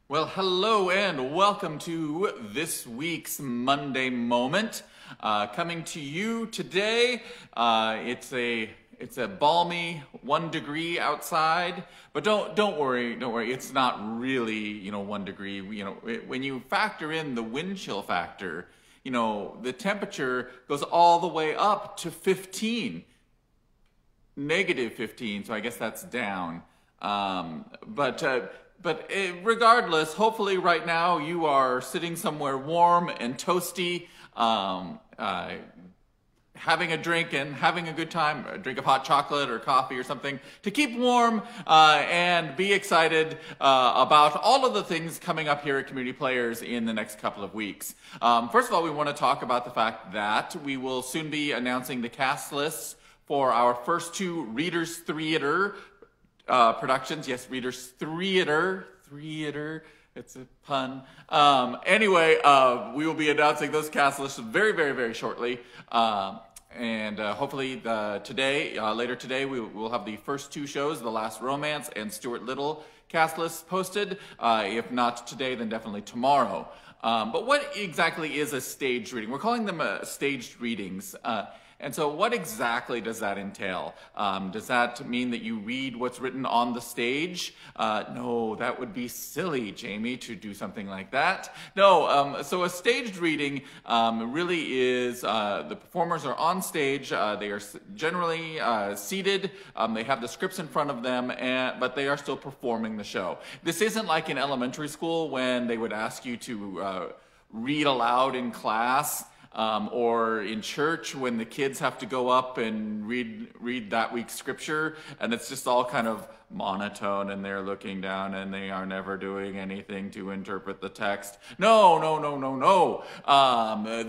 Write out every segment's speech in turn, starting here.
Well, hello and welcome to this week's Monday Moment. Coming to you today, it's a balmy 1 degree outside, but don't worry. It's not really 1 degree. When you factor in the wind chill factor, the temperature goes all the way up to 15, negative 15. So I guess that's down. But regardless, hopefully right now you are sitting somewhere warm and toasty, having a drink and having a good time, a drink of hot chocolate or coffee or something to keep warm and be excited about all of the things coming up here at Community Players in the next couple of weeks. First of all, we want to talk about the fact that we will soon be announcing the cast lists for our first two Readers Theater productions. Yes, Readers Theater. It's a pun. Anyway, we will be announcing those cast lists very, very, very shortly. And hopefully later today, we will have the first two shows, The Last Romance and Stuart Little cast lists posted. If not today, then definitely tomorrow. But what exactly is a staged reading? We're calling them staged readings. And so what exactly does that entail? Does that mean that you read what's written on the stage? No, that would be silly, Jamie, to do something like that. No, so a staged reading really is the performers are on stage. They are generally seated. They have the scripts in front of them, but they are still performing the show. This isn't like in elementary school when they would ask you to read aloud in class. Or in church when the kids have to go up and read that week's scripture, and it's just all kind of monotone and they're looking down and they are never doing anything to interpret the text. No.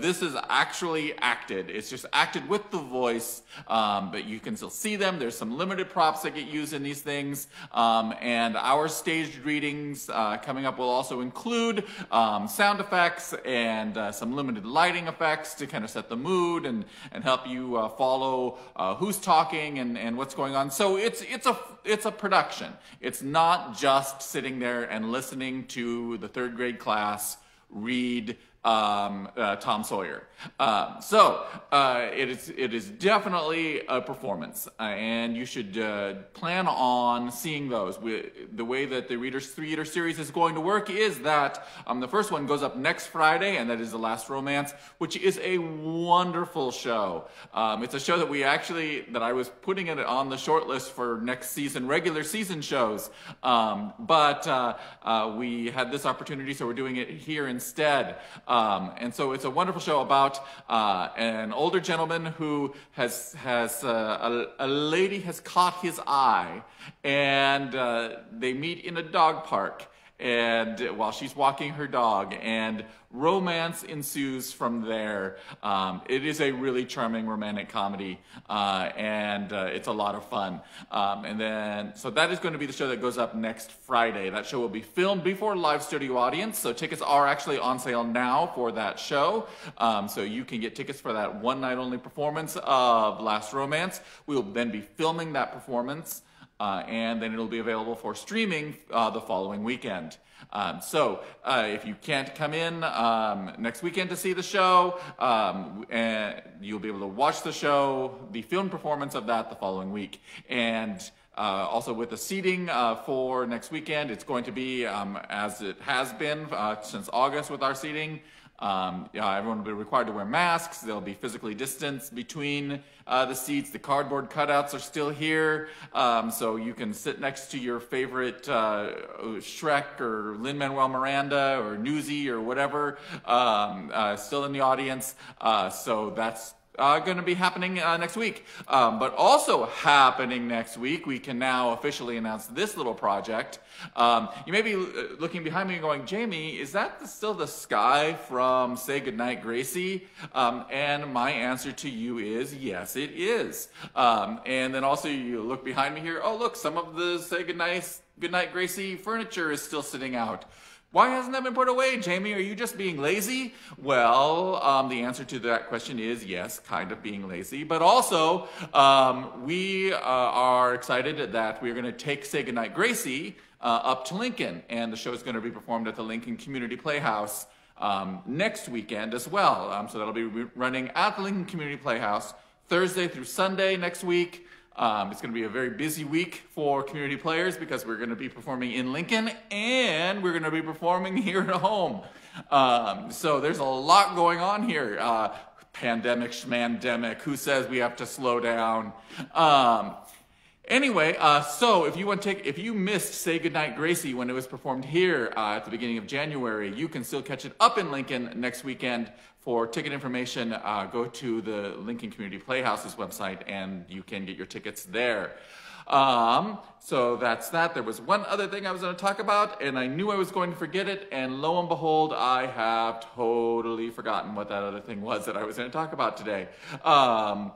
This is actually acted. It's just acted with the voice, but you can still see them. There's some limited props that get used in these things, and our staged readings coming up will also include sound effects and some limited lighting effects to kind of set the mood and help you follow who's talking and what's going on. So it's a production. It's not just sitting there and listening to the third grade class read Tom Sawyer. It is definitely a performance, and you should plan on seeing those. The way that the Readers Theater series is going to work is that the first one goes up next Friday, and that is The Last Romance, which is a wonderful show. It's a show that I was putting it on the short list for next season, regular season shows, but we had this opportunity, so we're doing it here instead. And so it's a wonderful show about an older gentleman who a lady has caught his eye, and they meet in a dog park, and while she's walking her dog, and romance ensues from there. It is a really charming romantic comedy, and it's a lot of fun. So that is going to be the show that goes up next Friday. That show will be filmed before a live studio audience, so tickets are actually on sale now for that show. So you can get tickets for that one night only performance of Last Romance. We will then be filming that performance, and then it'll be available for streaming the following weekend. So if you can't come in next weekend to see the show, and you'll be able to watch the show, the film performance of that the following week. And also with the seating for next weekend, it's going to be as it has been since August with our seating. Everyone will be required to wear masks. They'll be physically distanced between the seats. The cardboard cutouts are still here, so you can sit next to your favorite Shrek or Lin-Manuel Miranda or Newsy or whatever, still in the audience. So that's going to be happening next week. But also happening next week, we can now officially announce this little project. You may be looking behind me and going, Jamie, is that still the sky from Say Goodnight, Gracie? And my answer to you is, yes, it is. And then also you look behind me here, oh, look, some of the Say Goodnight, Gracie furniture is still sitting out. Why hasn't that been put away, Jamie? Are you just being lazy? Well, the answer to that question is yes, kind of being lazy. But also, we are excited that we're going to take Say Goodnight Gracie up to Lincoln. And the show is going to be performed at the Lincoln Community Playhouse next weekend as well. So that'll be running at the Lincoln Community Playhouse Thursday through Sunday next week. It's going to be a very busy week for community players because we're going to be performing in Lincoln and we're going to be performing here at home. So there's a lot going on here. Pandemic, schmandemic, who says we have to slow down? Anyway, so if you missed Say Goodnight Gracie when it was performed here at the beginning of January, you can still catch it up in Lincoln next weekend. For ticket information, go to the Lincoln Community Playhouse's website and you can get your tickets there. So that's that. There was one other thing I was going to talk about and I knew I was going to forget it, and lo and behold, I have totally forgotten what that other thing was that I was going to talk about today. Yeah,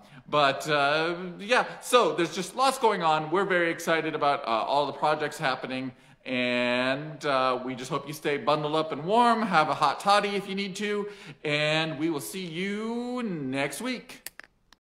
so there's just lots going on. We're very excited about all the projects happening, and we just hope you stay bundled up and warm, have a hot toddy if you need to, and we will see you next week.